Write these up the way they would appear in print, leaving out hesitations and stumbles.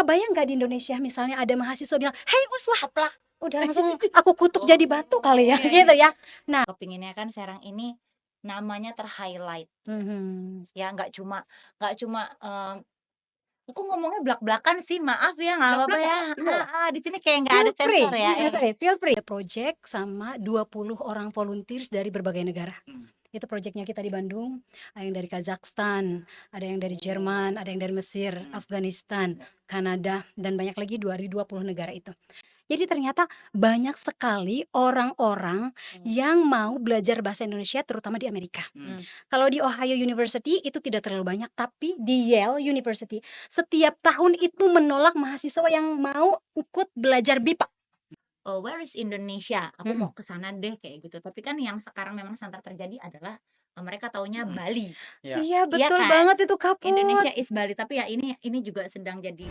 kebayang nggak di Indonesia misalnya ada mahasiswa bilang, "Hei Uswah," Keplak. Udah langsung aku kutuk jadi batu kali ya, iya. gitu ya. Nah, Kepinginnya kan Serang ini namanya ter-highlight mhm. ya, nggak cuma aku ngomongnya blak-blakan sih, maaf ya, nggak apa-apa ya. Iya. Di sini kayak nggak Feel ada free, sensor ya. feel free. Project sama 20 orang volunteers dari berbagai negara. Itu projectnya kita di Bandung, ada yang dari Kazakhstan, ada yang dari Jerman, ada yang dari Mesir, Afghanistan, Kanada, dan banyak lagi dari 20 negara itu. Jadi ternyata banyak sekali orang-orang yang mau belajar bahasa Indonesia terutama di Amerika. Kalau di Ohio University itu tidak terlalu banyak, tapi di Yale University setiap tahun itu menolak mahasiswa yang mau ikut belajar BIPA. Where is Indonesia? Aku mau ke sana deh kayak gitu. Tapi kan yang sekarang memang santer terjadi adalah mereka taunya Bali. Iya Iya betul kan? banget itu Kak Put. Indonesia is Bali, tapi ya ini juga sedang jadi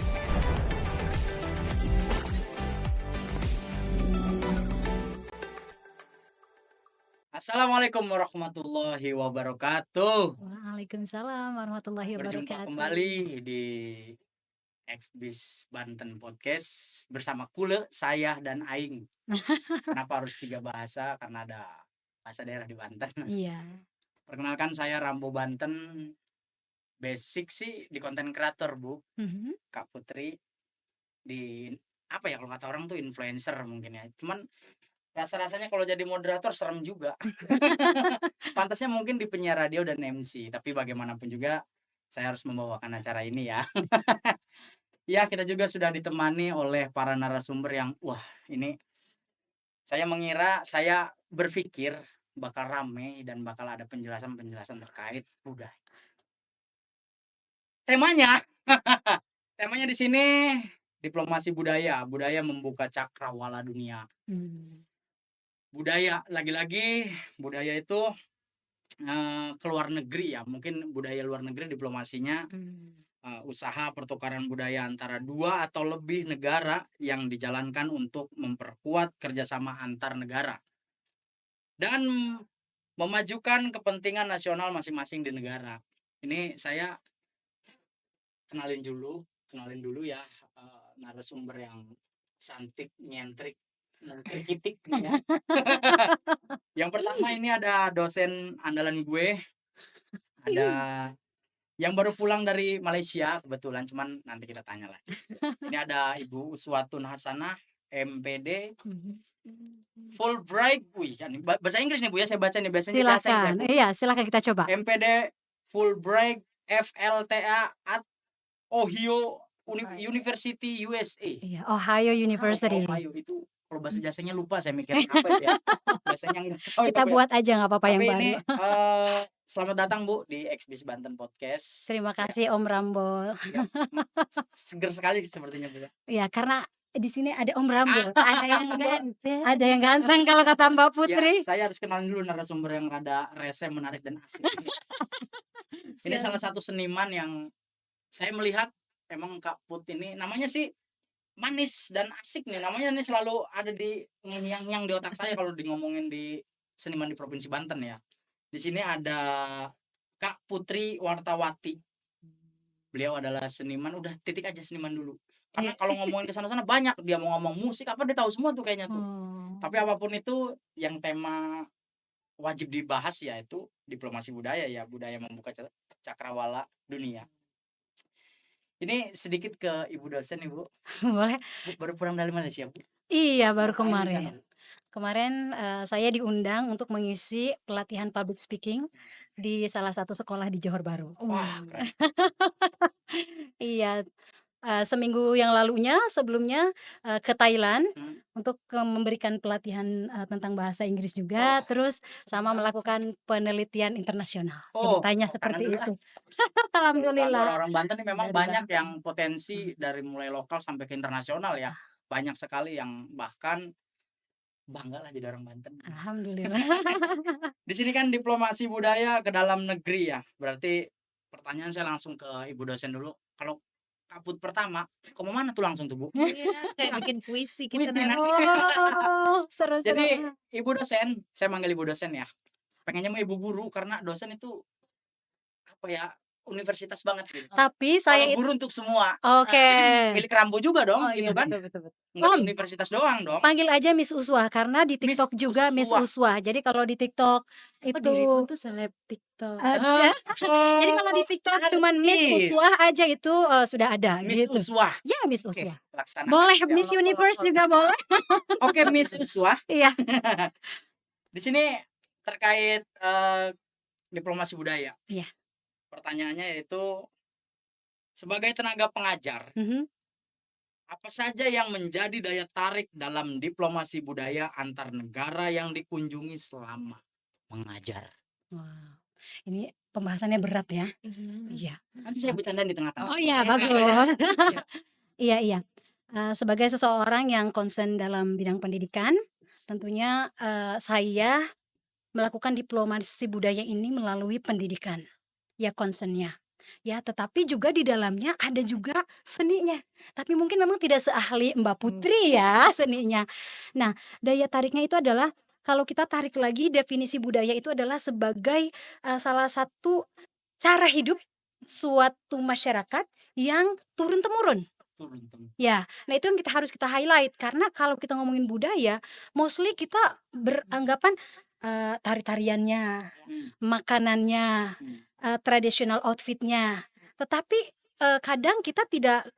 Assalamualaikum warahmatullahi wabarakatuh. Waalaikumsalam warahmatullahi Berjumpa wabarakatuh. kembali di Xbis Banten Podcast bersama Kule, saya dan Aing. Kenapa harus 3 bahasa? Karena ada bahasa daerah di Banten. Iya. Perkenalkan, saya Rambo Banten. Basic sih di konten kreator, Bu. Kak Putri di apa ya, kalau kata orang tuh influencer mungkin ya. Cuman rasa-rasanya kalau jadi moderator serem juga. Pantasnya mungkin di penyiar radio dan MC, tapi bagaimanapun juga saya harus membawakan acara ini ya. Ya, kita juga sudah ditemani oleh para narasumber yang ini saya berpikir bakal rame dan bakal ada penjelasan-penjelasan terkait budaya. Temanya di sini diplomasi budaya membuka cakrawala dunia. Budaya, lagi-lagi budaya itu ke luar negeri ya, mungkin budaya luar negeri diplomasinya usaha pertukaran budaya antara 2 atau lebih negara yang dijalankan untuk memperkuat kerjasama antar negara dan memajukan kepentingan nasional masing-masing di negara. Ini saya kenalin dulu ya narasumber yang santik, nyentrik, kitik ya. Yang pertama ini ada dosen andalan gue, ada yang baru pulang dari Malaysia kebetulan, cuman nanti kita tanya lah. Ini ada Ibu Uswatun Hasanah, MPD Fulbright. Wih, kan bahasa Inggris nih Bu ya, saya baca nih, biasanya bahasa Inggris ya, Silakan. Bu. Iya, silakan kita coba. MPD Fulbright FLTA at Ohio University USA. Iya, Ohio University. Ohio itu kalau bahasa jasanya lupa, saya mikir apa itu ya. Biasanya Kita buat aja nggak apa-apa yang tapi baru. ini selamat datang Bu di Xbis Banten Podcast. Terima kasih Om Rambo. Ya, seger sekali sepertinya Bu. Ya, karena di sini ada Om Rambo, ada yang ganteng kalau kata Mbak Putri. Ya, saya harus kenalin dulu narasumber yang rada rese, menarik dan asik. Ini salah satu seniman yang saya melihat emang Kak Put ini namanya sih manis dan asik nih. Namanya nih selalu ada di yang di otak saya kalau ngomongin di seniman di Provinsi Banten ya. Di sini ada Kak Putri Wartawati. Beliau adalah seniman, udah titik aja seniman dulu. Karena kalau ngomongin ke sana-sana banyak, dia mau ngomong musik apa dia tahu semua tuh kayaknya tuh. Tapi apapun itu yang tema wajib dibahas yaitu diplomasi budaya ya, budaya membuka cakrawala dunia. Ini sedikit ke Ibu dosen Ibu. Boleh. Bu, baru pulang dari Malaysia Bu? Iya, baru Ngapain di sana, kemarin. Bu? Kemarin saya diundang untuk mengisi pelatihan public speaking di salah satu sekolah di Johor Bahru. Wah, keren. Iya, seminggu yang lalunya sebelumnya ke Thailand untuk memberikan pelatihan tentang bahasa Inggris juga, terus sama melakukan penelitian internasional. Ceritanya seperti itu. Alhamdulillah. Orang Banten ini memang Dari banyak Banten. yang potensi dari mulai lokal sampai ke internasional ya. Banyak sekali yang bahkan bangga lah jadi orang Banten. Alhamdulillah. Di sini kan diplomasi budaya ke dalam negeri ya. Berarti pertanyaan saya langsung ke Ibu dosen dulu. Kalau Kaput pertama, ke mana tuh langsung tuh Bu? Iya, kayak bikin puisi gitu. Puisi nanti. Oh, seru-seru. Jadi Ibu dosen, saya manggil Ibu dosen ya. Pengennya mau Ibu guru karena dosen itu apa ya, universitas banget gitu. Tapi saya Kalau guru untuk semua. oke. Milik Rambo juga dong, Oh gitu iya, kan? betul. Nggak di Om, universitas doang dong. panggil aja Miss Uswah karena di Miss TikTok juga Miss Uswah. Uswah. Jadi kalau di TikTok Oh, itu dirimu tuh seleb TikTok. jadi kalau di TikTok cuman Miss Artis. Uswah aja itu sudah ada Miss gitu. Uswah. Ya Miss Oke, Uswah. laksanakan. Boleh Ya Miss Allah, Universe Allah. juga boleh. Oke, Miss Uswah. Iya. Di sini terkait diplomasi budaya. Iya. Pertanyaannya yaitu sebagai tenaga pengajar, Mhm. apa saja yang menjadi daya tarik dalam diplomasi budaya antar negara yang dikunjungi selama mengajar? Wow. Ini pembahasannya berat ya. Mhm. Iya. Nanti saya bercanda di tengah-tengah. Oh iya, bagus. Iya. Sebagai seseorang yang concern dalam bidang pendidikan, tentunya saya melakukan diplomasi budaya ini melalui pendidikan. Ya concernnya. Ya, tetapi juga di dalamnya ada juga seninya. Tapi mungkin memang tidak seahli Mbak Putri ya seninya. Nah, daya tariknya itu adalah kalau kita tarik lagi definisi budaya itu adalah sebagai salah satu cara hidup suatu masyarakat yang turun-temurun. Ya, nah itu yang harus kita highlight karena kalau kita ngomongin budaya, mostly kita beranggapan tari-tariannya, makanannya, traditional outfitnya. Tetapi kadang kita tidak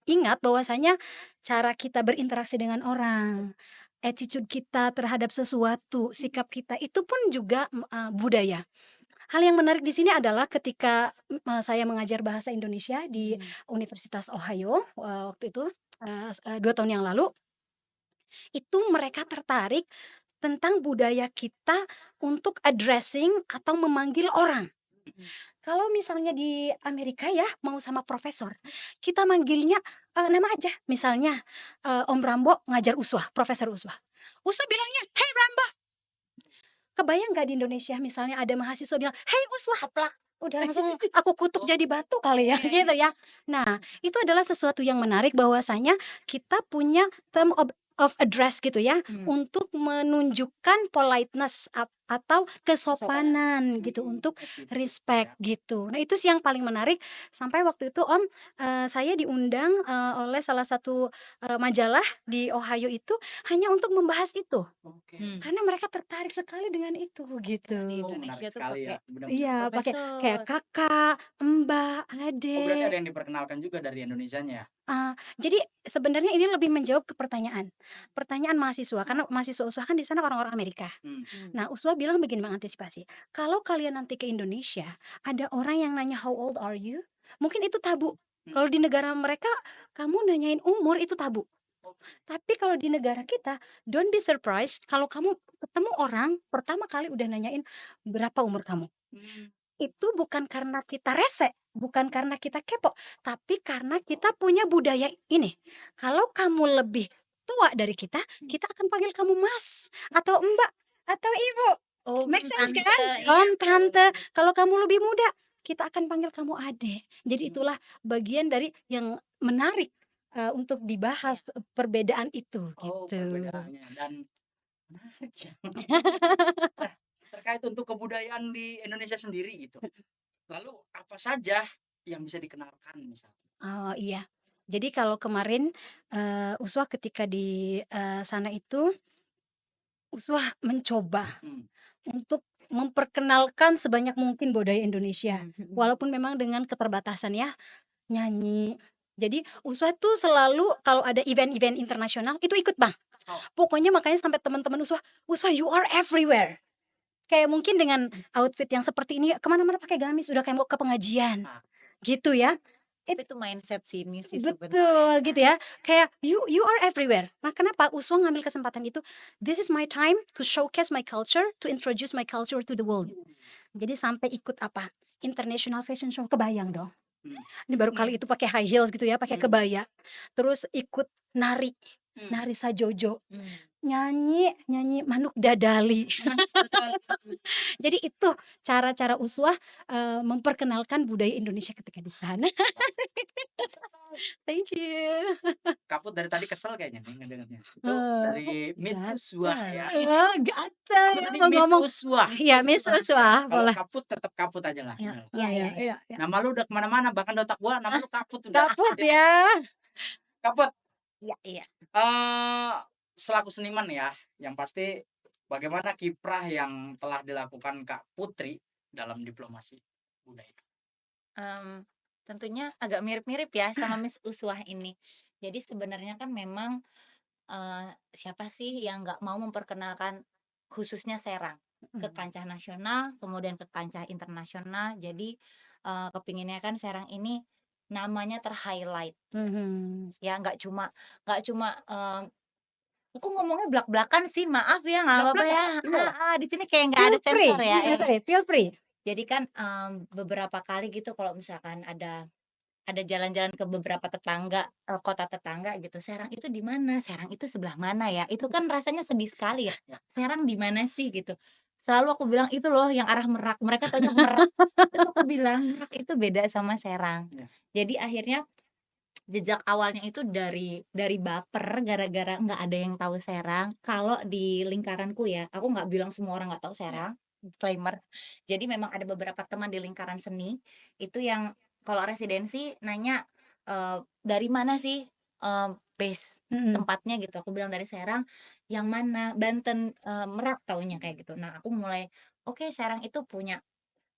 ingat bahwasanya cara kita berinteraksi dengan orang, attitude kita terhadap sesuatu, sikap kita itu pun juga budaya. Hal yang menarik di sini adalah ketika saya mengajar bahasa Indonesia di Universitas Ohio waktu itu 2 tahun yang lalu, itu mereka tertarik tentang budaya kita untuk addressing atau memanggil orang. Kalau misalnya di Amerika ya mau sama profesor, kita manggilnya nama aja. Misalnya Om Rambo ngajar Uswah, Profesor Uswah. Uswah bilangnya, "Hey Rambo." Kebayang nggak di Indonesia misalnya ada mahasiswa bilang, "Hey Uswah." Keplak. Udah langsung aku kutuk jadi batu kali ya gitu ya. Nah, itu adalah sesuatu yang menarik bahwasanya kita punya term of address gitu ya untuk menunjukkan politeness atau kesopanan gitu untuk respect gitu. Nah, itu sih yang paling menarik sampai waktu itu Om saya diundang oleh salah satu majalah di Ohio itu hanya untuk membahas itu. Karena mereka tertarik sekali dengan itu gitu. Di Oh, Indonesia menarik tuh sekali ya. pakai Benar-benar. Iya, pakai kayak profesor. kakak, mbak, Oh, berarti ada adek. yang diperkenalkan juga dari Indonesianya ya? Jadi sebenarnya ini lebih menjawab ke pertanyaan mahasiswa karena mahasiswa USWA kan di sana orang-orang Amerika. Nah, USWA bilang begini mengantisipasi, kalau kalian nanti ke Indonesia ada orang yang nanya how old are you, mungkin itu tabu. Kalau di negara mereka kamu nanyain umur itu tabu. Tapi kalau di negara kita, don't be surprised kalau kamu ketemu orang pertama kali udah nanyain berapa umur kamu. Itu bukan karena kita rese, bukan karena kita kepo, tapi karena kita punya budaya ini. Kalau kamu lebih tua dari kita akan panggil kamu Mas atau Mbak atau Ibu. Oh, Make sense tante, kan? iya. Om, tante. Kalau kamu lebih muda, kita akan panggil kamu adek. Jadi itulah bagian dari yang menarik untuk dibahas perbedaan itu Oh, gitu. perbedaannya dan menarik ya. Nah, terkait untuk kebudayaan di Indonesia sendiri gitu. Lalu apa saja yang bisa dikenalkan misalnya? Oh iya. Jadi kalau kemarin Uswah ketika di sana itu Uswah mencoba untuk memperkenalkan sebanyak mungkin budaya Indonesia. Walaupun memang dengan keterbatasan ya, nyanyi. Jadi Uswah tuh selalu kalau ada event-event internasional itu ikut Bang. Pokoknya makanya sampai teman-teman Uswah you are everywhere. Kayak mungkin dengan outfit yang seperti ini kemana-mana pakai gamis udah kayak mau ke pengajian. Gitu ya. Tapi itu mindset sini sih sebenarnya. Betul gitu ya. Kayak you are everywhere. Nah, kenapa Uswah ngambil kesempatan itu? This is my time to showcase my culture, to introduce my culture to the world. Jadi sampai ikut apa? International Fashion Show, kebayang dong. Ini baru kali itu pakai high heels gitu ya, pakai kebaya. Terus ikut nari sajojo. nyanyi manuk dadali. Jadi itu cara-cara Uswah, memperkenalkan budaya Indonesia ketika di sana. Thank you. Kaput dari tadi kesel kayaknya nih ngedengarnya. Itu Oh, dari Miss Uswah ya. gatal Apa ya tadi mau Miss ngomong. Uswah. Iya, Miss Uswah, Kalau boleh. kaput tetap kaput aja lah. Ya, Oh, ya, iya, ya. Nama lu udah kemana-mana, bahkan di otak gua nama lu kaput udah. Kaput ya. Kaput. Ya, iya. Selaku seniman ya, yang pasti bagaimana kiprah yang telah dilakukan Kak Putri dalam diplomasi budaya? Tentunya agak mirip-mirip ya sama Miss Uswah ini. Jadi sebenarnya kan memang siapa sih yang nggak mau memperkenalkan khususnya Serang ke kancah nasional, kemudian ke kancah internasional. Jadi kepinginnya kan Serang ini namanya ter-highlight Mhm. ya, nggak cuma aku ngomongnya belak-belakan sih, maaf ya, nggak apa-apa ya. Di sini kayak nggak Feel ada free, sensor ya. sorry, feel free. Jadi kan beberapa kali gitu kalau misalkan ada jalan-jalan ke beberapa tetangga, kota tetangga gitu, "Serang itu di mana? Serang itu sebelah mana ya?" Itu kan rasanya sedih sekali ya, "Serang di mana sih?" Gitu. Selalu aku bilang, "Itu loh yang arah Merak." Mereka taunya Merak. Terus aku bilang, "Merak itu beda sama Serang." Ya. Jadi akhirnya jejak awalnya itu dari baper gara-gara nggak ada yang tahu Serang. Kalau di lingkaranku ya, aku nggak bilang semua orang nggak tahu Serang, disclaimer. Jadi memang ada beberapa teman di lingkaran seni itu yang kalau residensi nanya dari mana sih base Mhm. tempatnya gitu. Aku bilang dari Serang, yang mana? Banten, Merak taunya kayak gitu. Nah, aku mulai oke, Serang itu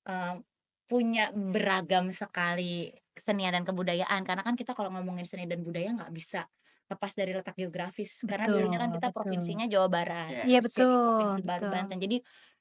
Eee, punya beragam sekali kesenian dan kebudayaan, karena kan kita kalau ngomongin seni dan budaya nggak bisa lepas dari letak geografis, karena dulunya kan Betul, kita betul. provinsinya Jawa Barat, Yes. Iya, jadi betul, provinsi baru betul. Banten. Jadi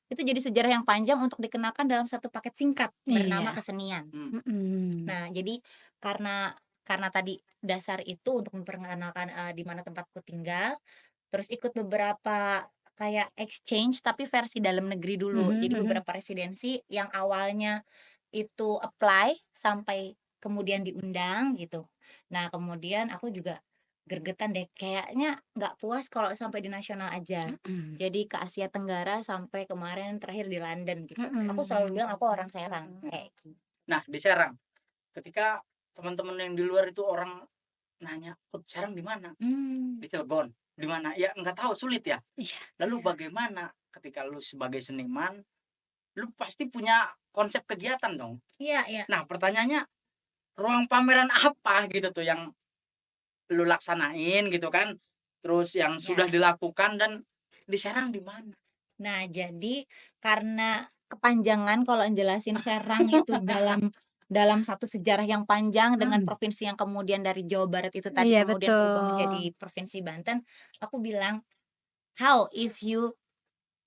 itu jadi sejarah yang panjang untuk dikenalkan dalam satu paket singkat bernama Iya. kesenian. Mhm. Nah, jadi karena tadi dasar itu untuk memperkenalkan di mana tempatku tinggal, terus ikut beberapa kayak exchange tapi versi dalam negeri dulu. Mhm, Jadi mhm. beberapa residensi yang awalnya itu apply sampai kemudian diundang gitu. Nah, kemudian aku juga gregetan deh, kayaknya nggak puas kalau sampai di nasional aja. Mhm. Jadi ke Asia Tenggara sampai kemarin terakhir di London gitu. Aku selalu Mhm. bilang aku orang Serang kayak gitu. Nah, di Serang, ketika teman-teman yang di luar itu orang nanya, "Put, Serang di mana?" Di Cilegon. Di mana? Ya nggak tahu, sulit ya. Iya. Lalu bagaimana ketika lu sebagai seniman, lu pasti punya konsep kegiatan dong. Iya, iya. Nah, pertanyaannya, ruang pameran apa gitu tuh yang lu laksanain gitu kan? Terus yang Ya, sudah ya. dilakukan dan di Serang di mana? Nah, jadi karena kepanjangan kalau jelasin Serang itu dalam satu sejarah yang panjang dengan Mhm. provinsi yang kemudian dari Jawa Barat itu tadi Iya, kemudian berubah betul. menjadi provinsi Banten, aku bilang, "How if you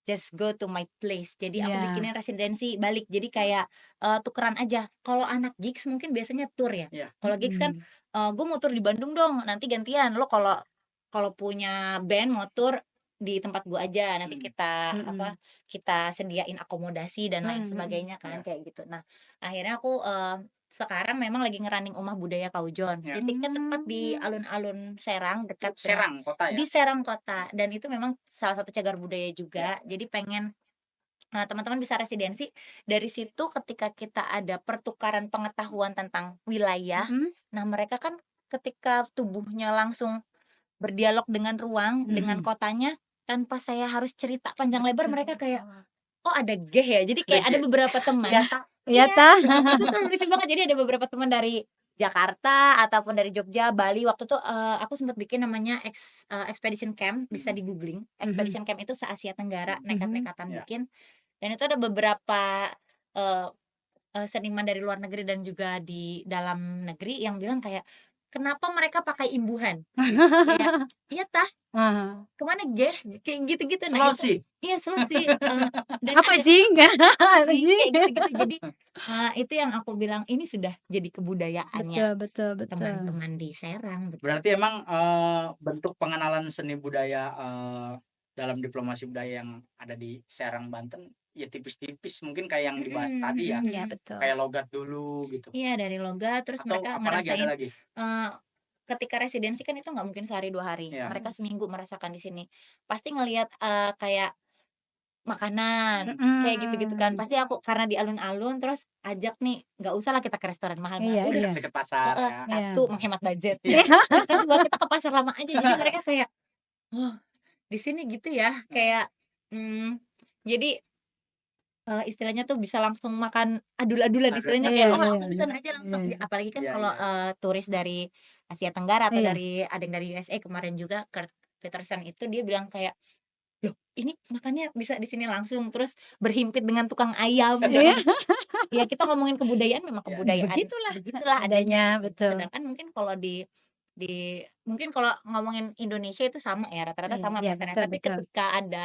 just go to my place?" Jadi aku Iya. bikinin residensi balik. Jadi kayak tukeran aja. Kalau anak gigs mungkin biasanya tour ya. Iya. Kalau gigs kan, Mhm. "Gue mau tour di Bandung dong, nanti gantian. Lo kalau kalau punya band mau tour di tempat gue aja, nanti kita Mhm. kita sediain akomodasi dan lain Mhm, mhm. sebagainya kan," Iya. kayak gitu. Nah, akhirnya aku sekarang memang lagi nge-running Rumah Budaya Kaujon. Iya. Titiknya tepat di alun-alun Serang, Itu dekat dengan Serang kota ya? di Serang Kota, dan itu memang salah satu cagar budaya juga. Jadi pengen teman-teman bisa residensi. Dari situ ketika kita ada pertukaran pengetahuan tentang wilayah, Mhm. nah mereka kan ketika tubuhnya langsung berdialog dengan ruang, dengan Mhm. kotanya, tanpa saya harus cerita panjang lebar, Betul. mereka kayak, "Oh, ada geh ya?" Jadi kayak ada DG. beberapa teman Iya, tak? Iya, iya, tah? itu tuh lucu banget. Jadi ada beberapa teman dari Jakarta ataupun dari Jogja, Bali. Waktu itu aku sempat bikin namanya expedition camp, bisa di-googling. Mhm. Expedition camp itu se-Asia Tenggara, Mhm. nekat-nekatan Iya. bikin. Dan itu ada beberapa eee seniman dari luar negeri dan juga di dalam negeri yang bilang kayak, "Kenapa mereka pakai imbuhan?" Kayak, "Iya tah, Heeh. kemana geh?" Kayak gitu-gitu. Nah itu Sulawesi. iya Sulawesi, dan Apa ada jing? sih Jing. kayak gitu-gitu. Jadi itu yang aku bilang ini sudah jadi kebudayaannya Betul, betul, betul. teman-teman di Serang, betul. Berarti emang bentuk pengenalan seni budaya dalam diplomasi budaya yang ada di Serang, Banten, ya tipis-tipis mungkin kayak yang dibahas tadi ya. Mhm. Iya, betul. Kayak logat dulu gitu. Iya, dari logat terus Atau mereka apalagi ada ngerasain lagi? eee ketika residensi kan itu nggak mungkin sehari 2 hari. Iya. Mereka seminggu merasakan di sini. Pasti ngelihat, kayak makanan, kayak gitu-gitu kan. Pasti aku karena di alun-alun terus ajak nih, nggak usahlah kita ke restoran mahal-mahal, Iya, udah iya. Deket pasar heeh, ya. Iya. 1 menghemat budget, Iya. yang kedua kita ke pasar lama aja. Jadi mereka kayak, "Oh, di sini gitu ya?" Kayak, jadi istilahnya tuh bisa langsung makan adul-adulan, istilahnya Iya, kayak, "Oh, iya, langsung iya. pesan aja langsung." Iya. Apalagi kan Iya, kalau, iya. turis dari Asia Tenggara atau Iya. ada yang dari USA kemarin juga, Kurt Peterson itu dia bilang kayak, "Loh, ini makannya bisa di sini langsung, terus berhimpit dengan tukang ayam," gitu Iya. kan. Ya kita ngomongin kebudayaan memang Iya. kebudayaan Begitulah begitulah adanya, adanya gitu. betul. Sedangkan mungkin kalau di mungkin kalau ngomongin Indonesia itu sama ya, rata-rata Iya, sama iya, pasarnya. betul, Tapi betul. ketika ada,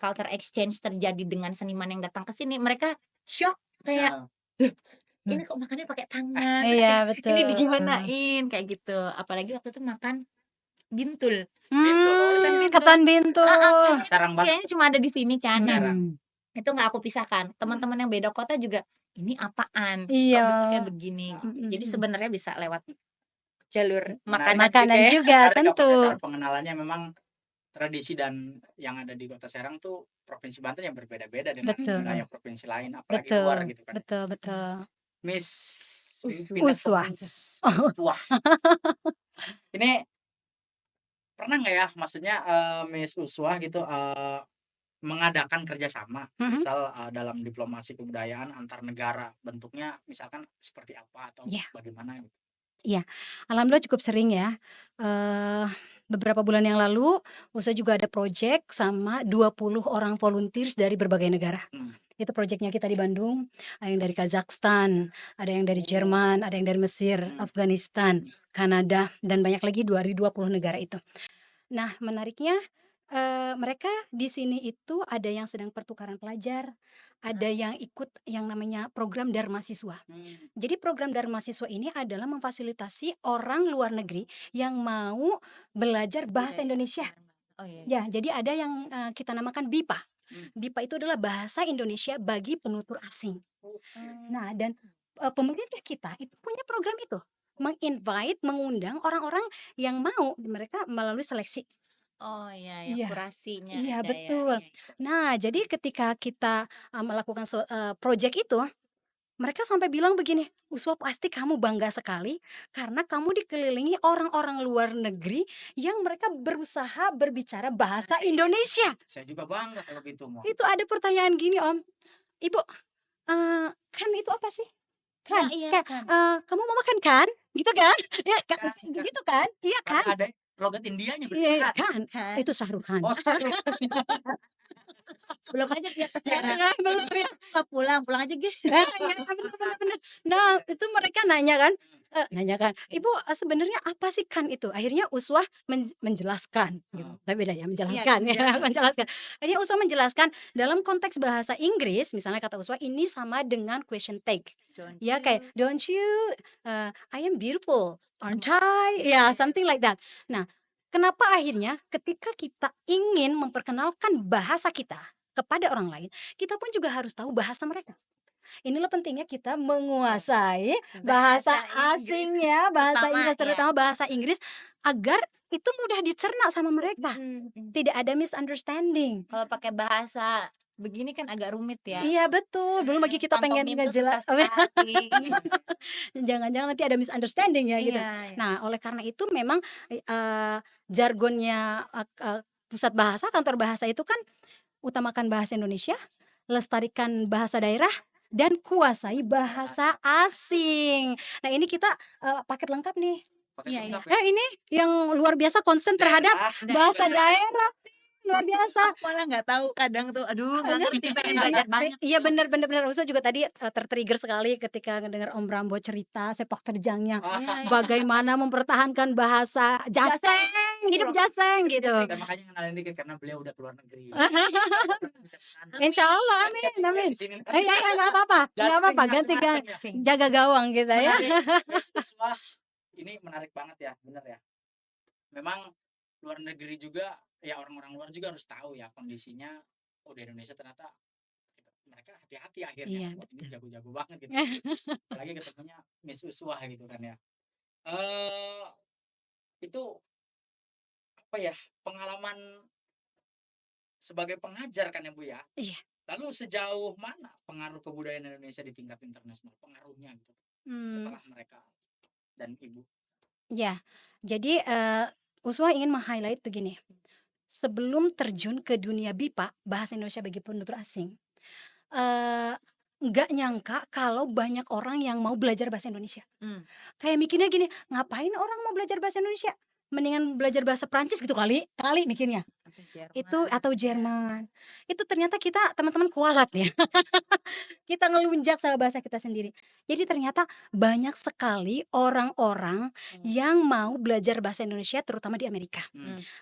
culture exchange terjadi dengan seniman yang datang ke sini, mereka shock kayak, Nah, "Loh, Mmm. ini kok makannya pakai tangan?" Terus Iya, kayak, "Ini betul. digimanain?" Kayak gitu. Apalagi waktu itu makan bintul, Bintul, oh ketan iya. bintul. Ketan Heeh, bintul. karena Sarang banget kayaknya cuma ada di sini kan. Nah, Serang. itu nggak aku pisahkan. Teman-teman yang beda kota juga, "Ini apaan? Kok Iya. bentuknya begini?" Gitu. Jadi Mhm. sebenarnya bisa lewat jalur Menarik makanan juga Makanan ya. juga, menarik apalagi tentu. cara pengenalannya memang tradisi dan yang ada di Kota Serang tuh Provinsi Banten yang berbeda-beda dengan Betul, wilayah provinsi lain, apalagi luar betul, gitu kan. betul, betul. Miss pindah ke Uswah. Miss Oh. Uswah. Ini pernah nggak ya, maksudnya Miss Uswah gitu mengadakan kerjasama, Mhm. misal dalam diplomasi kebudayaan antar negara, bentuknya misalkan seperti apa atau Iya, bagaimana gitu? iya. Alhamdulillah cukup sering ya. Eee, Beberapa bulan yang lalu, USWA juga ada project sama 20 orang volunteers dari berbagai negara. Hmm. Itu projeknya kita di Bandung, ada yang dari Kazakhstan, ada yang dari Oh. Jerman, ada yang dari Mesir, Hmm. Afghanistan, Kanada, dan banyak lagi dari 20 negara itu. Nah, menariknya, mereka di sini itu ada yang sedang pertukaran pelajar, ada yang ikut yang namanya program Dharma Siswa. Hmm. Jadi program Dharma Siswa ini adalah memfasilitasi orang luar negeri yang mau belajar bahasa Budaya Indonesia. Oh iya. Ya, jadi ada yang, kita namakan BIPA. Hmm. BIPA itu adalah bahasa Indonesia bagi penutur asing. Nah, dan, pemerintah kita itu punya program itu, mengundang orang-orang yang mau, mereka melalui seleksi. Oh iya ya, Iya, kurasinya iya, ada ya, betul. iya. Nah, jadi ketika kita, melakukan project itu, mereka sampai bilang begini, "Uswa, pasti kamu bangga sekali karena kamu dikelilingi orang-orang luar negeri yang mereka berusaha berbicara bahasa Indonesia." Saya juga bangga kalau gitu mah. Itu ada pertanyaan gini, Om, "Ibu, kan itu apa sih?" Iya "Kan," iya kayak, kan. "Kamu mau makan kan?" Gitu kan? Ya, Kan, kan. gitu kan? Iya kan? Ada logat Indianya berarti Iya kan? kan? Kan. Itu Shah Rukh Khan. Oh, sorry. Belum aja dia ke Iya, Serang. belum ya. Nggak pulang, pulang aja Ge. Iya, bener, bener, bener. Nah, itu mereka nanya kan, "Ibu, sebenarnya apa sih kan itu?" Akhirnya Uswah menjelaskan gitu, tapi beda ya, Iya, menjelaskan ya, menjelaskan. menjelaskan. Akhirnya Uswah menjelaskan dalam konteks bahasa Inggris, misalnya kata Uswah, ini sama dengan question tag. Don't Ya kayak, you "Don't you, I am beautiful, aren't I?" Ya, something like that. Nah, kenapa akhirnya ketika kita ingin memperkenalkan bahasa kita kepada orang lain, kita pun juga harus tahu bahasa mereka. Inilah pentingnya kita menguasai bahasa bahasa Inggris asingnya, bahasa terutama Inggris, ya. terutama bahasa Inggris, agar itu mudah dicerna sama mereka. Mhm. Tidak ada misunderstanding. Kalau pakai bahasa begini kan agak rumit ya. Iya, betul, belum lagi kita pengen Pantomim tuh susah sekali. jangan-jangan nanti ada misunderstanding ya gitu. Iya, iya. Nah, oleh karena itu memang, jargonnya, pusat bahasa, kantor bahasa itu kan utamakan bahasa Indonesia, lestarikan bahasa daerah, dan kuasai bahasa asing. Nah, ini kita, paket lengkap nih. Pakai Iya, lengkap iya. ya. Ini yang luar biasa concern terhadap Daerah. bahasa daerah nih, luar biasa. Aku malah nggak tahu kadang tuh, aduh nggak ngerti, pengen belajar banyak. Iya, bener, bener, bener. Usha juga tadi, ter-trigger sekali ketika ngedengar Om Rambo cerita sepak terjangnya, Oh, Iya, iya. bagaimana mempertahankan bahasa Jaseng, hidup Jaseng gitu. Kita makanya ngenalin dikit karena beliau udah keluar negeri. Bisa ke sana. Insya Allah, amin, Ganti amin. di sini. Iya, iya, nggak apa-apa, nggak Jaseng, apa-apa, masing-masing ganti-ganti, ya. jaga gawang kita ya. Menarik, Miss Uswah. Ini menarik banget ya, bener ya. Memang luar negeri juga, ya orang-orang luar juga harus tahu ya kondisinya. Oh, di Indonesia ternyata mereka hati-hati akhirnya. Iya, Wah, ini betul. jago-jago banget gitu. Apalagi ketemunya Miss Uswah gitu kan ya. itu apa ya, pengalaman sebagai pengajar kan ya Bu ya. Iya. Lalu sejauh mana pengaruh kebudayaan Indonesia di tingkat internasional, pengaruhnya gitu setelah mereka dan Ibu? Ya, jadi Uswa ingin meng-highlight begini. Sebelum terjun ke dunia BIPA, bahasa Indonesia bagi penutur asing, nggak nyangka kalau banyak orang yang mau belajar bahasa Indonesia. Kayak mikirnya gini, ngapain orang mau belajar bahasa Indonesia? Mendingan belajar bahasa Prancis gitu kali mikirnya. Itu atau Jerman. Itu ternyata kita teman-teman kualat ya. Kita ngelunjak sama bahasa kita sendiri. Jadi ternyata banyak sekali orang-orang yang mau belajar bahasa Indonesia terutama di Amerika.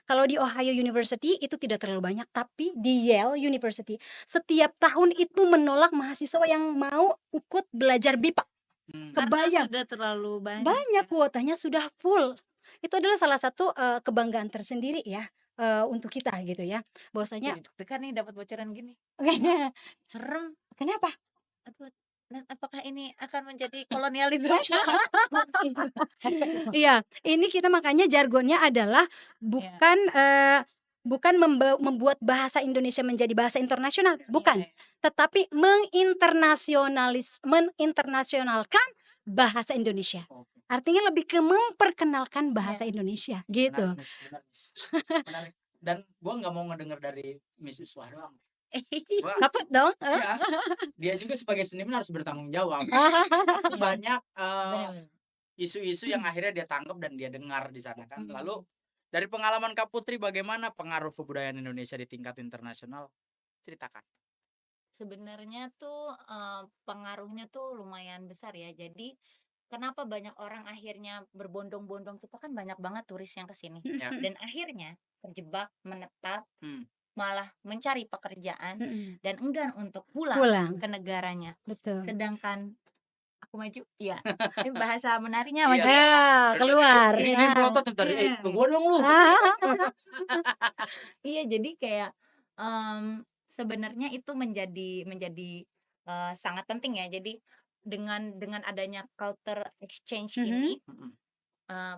Kalau di Ohio University itu tidak terlalu banyak, tapi di Yale University setiap tahun itu menolak mahasiswa yang mau ikut belajar BIPA. Karena Kebayang. sudah terlalu banyak. Banyak kuotanya sudah full. Itu adalah salah satu kebanggaan tersendiri ya untuk kita gitu ya. Bahwasanya Jadi deg-degan nih dapat bocoran gini. Serem. kenapa? Aduh, apakah ini akan menjadi kolonialisme? Iya, ini kita makanya jargonnya adalah bukan bukan membuat bahasa Indonesia menjadi bahasa internasional, bukan, tetapi menginternasionalkan bahasa Indonesia. Oke. Artinya lebih ke memperkenalkan bahasa Indonesia gitu. Menarik, Miss, benar, Miss. Menarik. Dan gua nggak mau ngedengar dari Miss Uswah doang. Gua, Kaput dong. iya, dia juga sebagai seniman harus bertanggung jawab. Banyak Benar-benar. isu-isu yang akhirnya dia tangkap dan dia dengar di sana kan. Lalu dari pengalaman Kak Putri, bagaimana pengaruh kebudayaan Indonesia di tingkat internasional? Ceritakan. Sebenarnya tuh pengaruhnya tuh lumayan besar ya. Jadi kenapa banyak orang akhirnya berbondong-bondong, kita kan banyak banget turis yang ke sini. Ya. Dan akhirnya terjebak, menetap, Hmm. malah mencari pekerjaan Mm-mm. dan enggan untuk pulang Pulang, ke negaranya. betul. Sedangkan aku maju, ya. Ini bahasa menariknya Iya. maju. Keluar. Ini berotot nih tadi. Ke gua dong lu. Iya, jadi kayak sebenarnya itu menjadi sangat penting ya. Jadi dengan adanya culture exchange ini Mm-mm.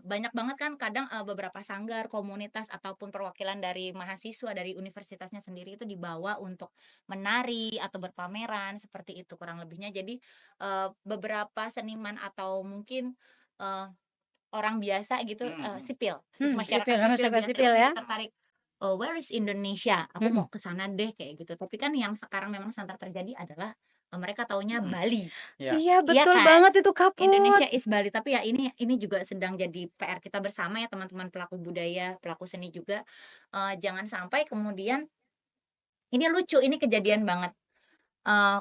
banyak banget kan kadang beberapa sanggar, komunitas ataupun perwakilan dari mahasiswa dari universitasnya sendiri itu dibawa untuk menari atau berpameran seperti itu kurang lebihnya. Jadi beberapa seniman atau mungkin eh, orang biasa gitu sipil, masyarakat Masyarakat biasa sipil itu ya. tertarik. Oh, where is Indonesia? Aku mau ke sana deh kayak gitu. Tapi kan yang sekarang memang santer terjadi adalah mereka taunya Bali. Ya. Iya Iya betul kan? banget itu Kaput. Indonesia is Bali. Tapi ya ini juga sedang jadi PR kita bersama ya teman-teman pelaku budaya, pelaku seni juga. Jangan sampai kemudian ini lucu, ini kejadian banget.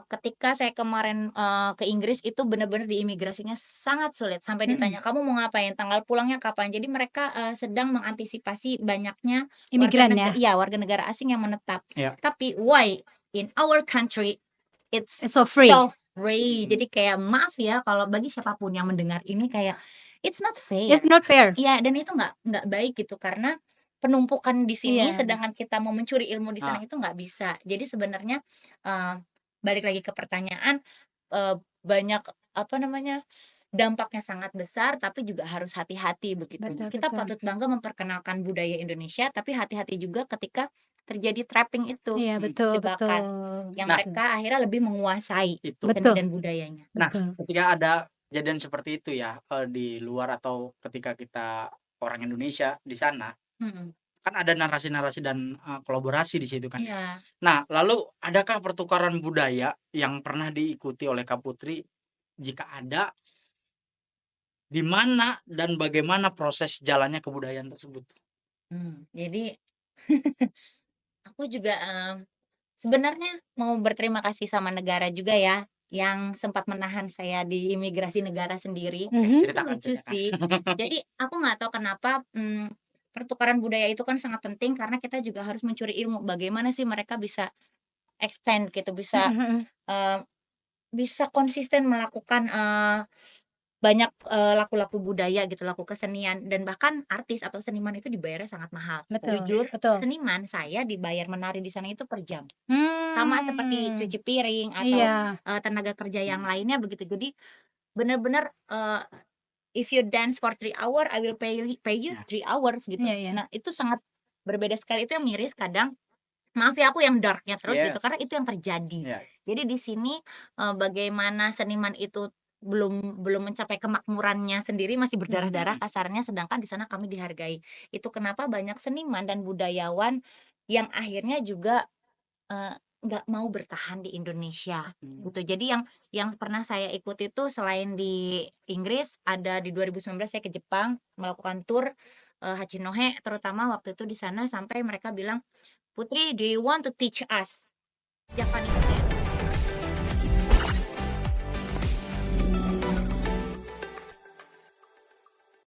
Ketika saya kemarin ke Inggris itu benar-benar di imigrasinya sangat sulit sampai ditanya kamu mau ngapain, tanggal pulangnya kapan. Jadi mereka sedang mengantisipasi banyaknya Imigran ya. warga negara asing yang menetap. Ya. Tapi why in our country it's It's so free. so free. Jadi kayak maaf ya kalau bagi siapapun yang mendengar ini kayak it's not fair. It's not fair. Iya, dan itu nggak baik gitu karena penumpukan di sini Iya. sedangkan kita mau mencuri ilmu di sana Ah. itu nggak bisa. Jadi sebenarnya balik lagi ke pertanyaan, banyak apa namanya, dampaknya sangat besar tapi juga harus hati-hati begitu. Betul, Kita betul. patut bangga memperkenalkan budaya Indonesia tapi hati-hati juga ketika terjadi trapping itu, Iya betul jebakan betul. yang Nah. mereka akhirnya lebih menguasai Itu. seni Betul. dan budayanya. Nah, Betul. ketika ada kejadian seperti itu ya di luar atau ketika kita orang Indonesia di sana, Mhm. kan ada narasi-narasi dan kolaborasi di situ kan. Iya. Nah, lalu adakah pertukaran budaya yang pernah diikuti oleh Kak Putri? Jika ada, di mana dan bagaimana proses jalannya kebudayaan tersebut? Jadi aku juga sebenarnya mau berterima kasih sama negara juga ya yang sempat menahan saya di imigrasi negara sendiri. Mhm. Ceritakan, Lucu ceritakan. sih. Jadi aku nggak tahu kenapa pertukaran budaya itu kan sangat penting karena kita juga harus mencuri ilmu bagaimana sih mereka bisa extend gitu, bisa Mhm. bisa konsisten melakukan banyak laku-laku budaya gitu, laku kesenian dan bahkan artis atau seniman itu dibayarnya sangat mahal. Betul. Jujur, Betul. seniman saya dibayar menari di sana itu per jam. Sama seperti cuci piring atau Iya. tenaga kerja yang lainnya begitu. Jadi benar-benar if you dance for 3 hour, I will pay you Ya. 3 hours gitu. Iya, iya. Nah, itu sangat berbeda sekali. Itu yang miris kadang. Maaf ya, aku yang darknya terus gitu, karena Yes. itu yang terjadi. Ya. Jadi di sini bagaimana seniman itu belum belum mencapai kemakmurannya sendiri, masih berdarah-darah kasarnya, sedangkan di sana kami dihargai. Itu kenapa banyak seniman dan budayawan yang akhirnya juga nggak mau bertahan di Indonesia gitu. Jadi yang pernah saya ikut itu selain di Inggris, ada di 2019 saya ke Jepang melakukan tour Hachinohe, terutama waktu itu di sana sampai mereka bilang, "Putri, do you want to teach us